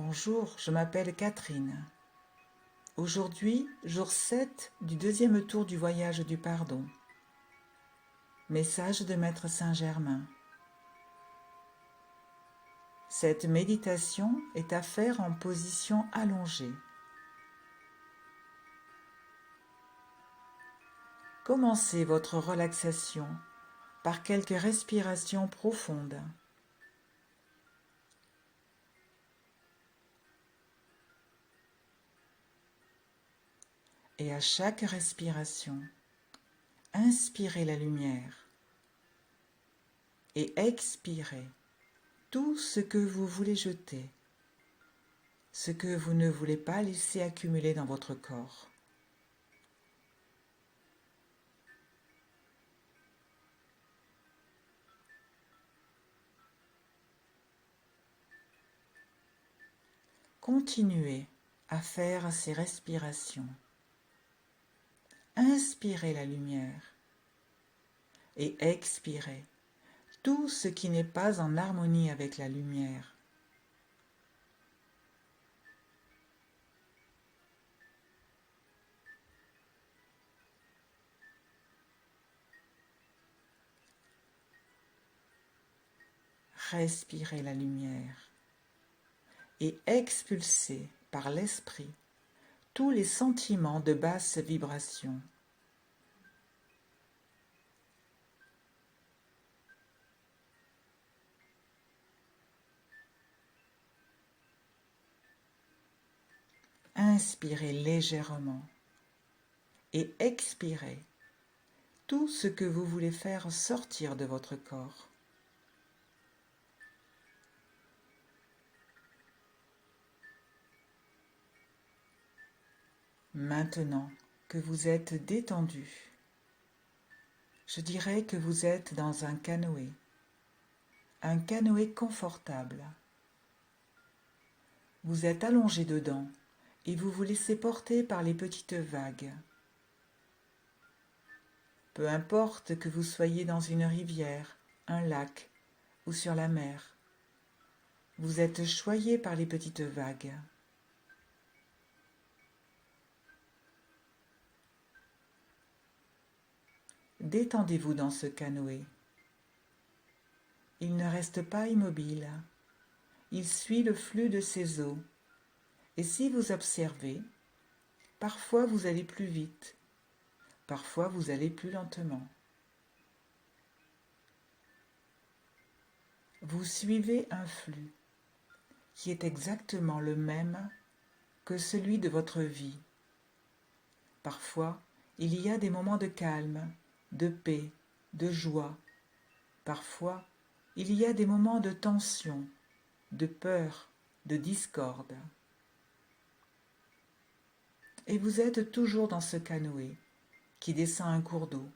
Bonjour, je m'appelle Catherine. Aujourd'hui, jour 7 du deuxième tour du voyage du pardon. Message de Maître Saint-Germain. Cette méditation est à faire en position allongée. Commencez votre relaxation par quelques respirations profondes. Et à chaque respiration, inspirez la lumière et expirez tout ce que vous voulez jeter, ce que vous ne voulez pas laisser accumuler dans votre corps. Continuez à faire ces respirations. Inspirez la lumière et expirez tout ce qui n'est pas en harmonie avec la lumière. Respirez la lumière et expulsez par l'esprit tous les sentiments de basse vibration. Inspirez légèrement et expirez tout ce que vous voulez faire sortir de votre corps. Maintenant que vous êtes détendu, je dirais que vous êtes dans un canoë confortable. Vous êtes allongé dedans et vous vous laissez porter par les petites vagues. Peu importe que vous soyez dans une rivière, un lac ou sur la mer, vous êtes choyé par les petites vagues. Détendez-vous dans ce canoë. Il ne reste pas immobile. Il suit le flux de ses eaux. Et si vous observez, parfois vous allez plus vite, parfois vous allez plus lentement. Vous suivez un flux qui est exactement le même que celui de votre vie. Parfois, il y a des moments de calme, de paix, de joie. Parfois, il y a des moments de tension, de peur, de discorde. Et vous êtes toujours dans ce canoë qui descend un cours d'eau,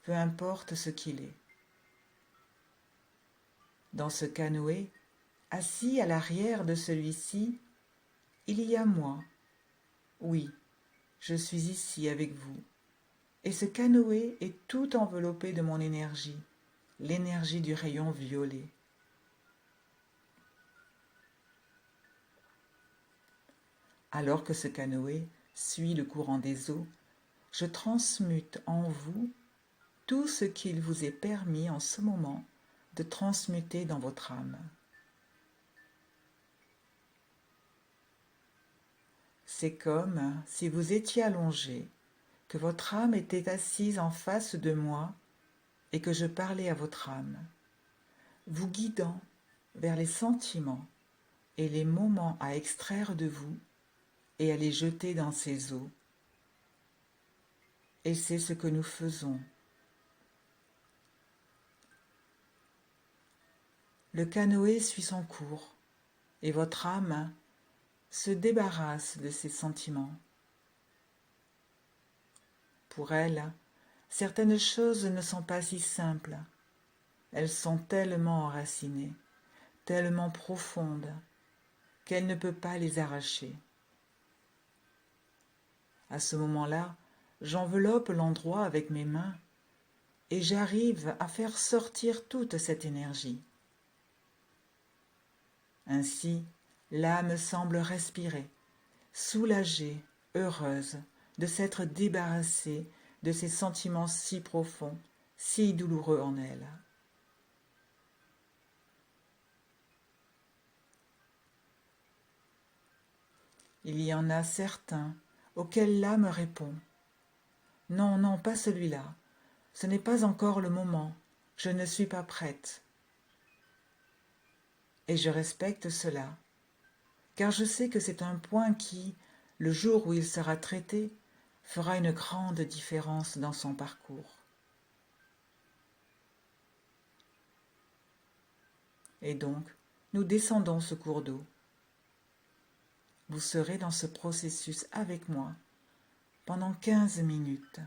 peu importe ce qu'il est. Dans ce canoë, assis à l'arrière de celui-ci, il y a moi. Oui, je suis ici avec vous. Et ce canoë est tout enveloppé de mon énergie, l'énergie du rayon violet. Alors que ce canoë suit le courant des eaux, je transmute en vous tout ce qu'il vous est permis en ce moment de transmuter dans votre âme. C'est comme si vous étiez allongé, que votre âme était assise en face de moi et que je parlais à votre âme, vous guidant vers les sentiments et les moments à extraire de vous et à les jeter dans ces eaux. Et c'est ce que nous faisons. Le canoë suit son cours et votre âme se débarrasse de ses sentiments. Pour elle, certaines choses ne sont pas si simples. Elles sont tellement enracinées, tellement profondes, qu'elle ne peut pas les arracher. À ce moment-là, j'enveloppe l'endroit avec mes mains et j'arrive à faire sortir toute cette énergie. Ainsi, l'âme semble respirer, soulagée, heureuse de s'être débarrassée de ces sentiments si profonds, si douloureux en elle. Il y en a certains auxquels l'âme répond : « Non, non, pas celui-là. Ce n'est pas encore le moment. Je ne suis pas prête. » Et je respecte cela, car je sais que c'est un point qui, le jour où il sera traité, fera une grande différence dans son parcours. Et donc, nous descendons ce cours d'eau. Vous serez dans ce processus avec moi pendant 15 minutes.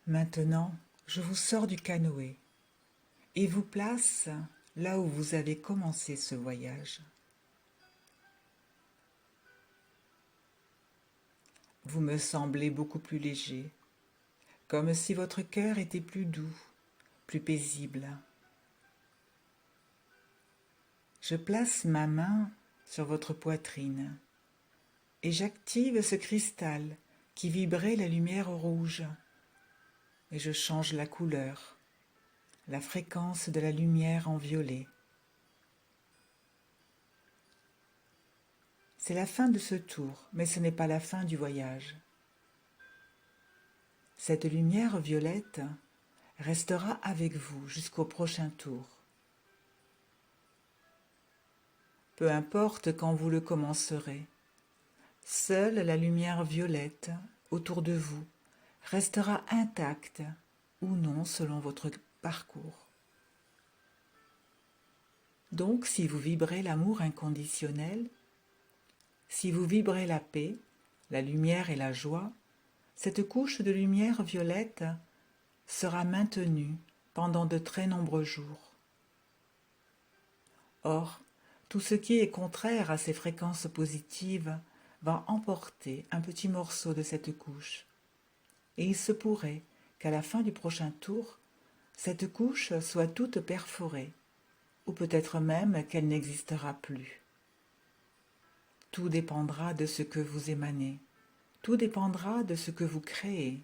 Maintenant, je vous sors du canoë et vous place là où vous avez commencé ce voyage. Vous me semblez beaucoup plus léger, comme si votre cœur était plus doux, plus paisible. Je place ma main sur votre poitrine et j'active ce cristal qui vibrait la lumière rouge et je change la couleur, la fréquence de la lumière en violet. C'est la fin de ce tour, mais ce n'est pas la fin du voyage. Cette lumière violette restera avec vous jusqu'au prochain tour. Peu importe quand vous le commencerez, seule la lumière violette autour de vous restera intacte ou non selon votre parcours. Donc, si vous vibrez l'amour inconditionnel, si vous vibrez la paix, la lumière et la joie, cette couche de lumière violette sera maintenue pendant de très nombreux jours. Or, tout ce qui est contraire à ces fréquences positives va emporter un petit morceau de cette couche. Et il se pourrait qu'à la fin du prochain tour, cette couche soit toute perforée, ou peut-être même qu'elle n'existera plus. Tout dépendra de ce que vous émanez, tout dépendra de ce que vous créez.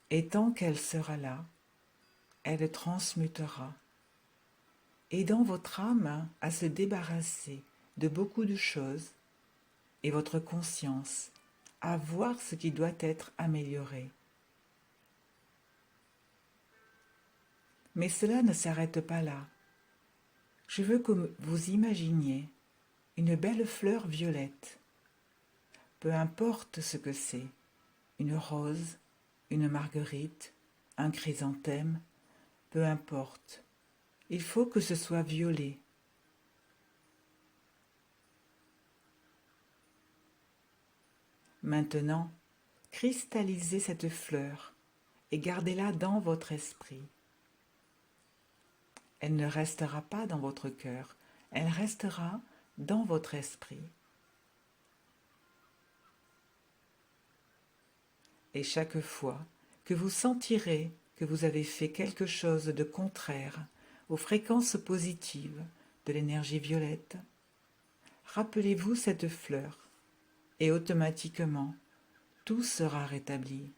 Et tant qu'elle sera là, elle transmutera, aidant votre âme à se débarrasser de beaucoup de choses et votre conscience à voir ce qui doit être amélioré. Mais cela ne s'arrête pas là. Je veux que vous imaginiez une belle fleur violette. Peu importe ce que c'est, une rose, une marguerite, un chrysanthème, peu importe. Il faut que ce soit violet. Maintenant, cristallisez cette fleur et gardez-la dans votre esprit. Elle ne restera pas dans votre cœur, elle restera dans votre esprit. Et chaque fois que vous sentirez que vous avez fait quelque chose de contraire aux fréquences positives de l'énergie violette, rappelez-vous cette fleur et automatiquement tout sera rétabli.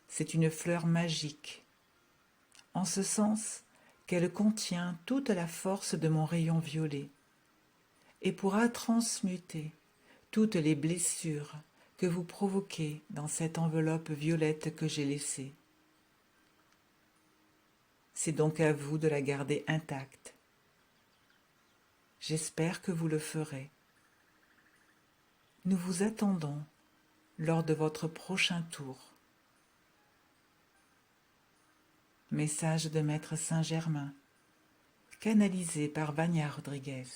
C'est une fleur magique, en ce sens qu'elle contient toute la force de mon rayon violet et pourra transmuter toutes les blessures que vous provoquez dans cette enveloppe violette que j'ai laissée. C'est donc à vous de la garder intacte. J'espère que vous le ferez. Nous vous attendons lors de votre prochain tour. Message de Maître Saint-Germain, canalisé par Vania Rodriguez.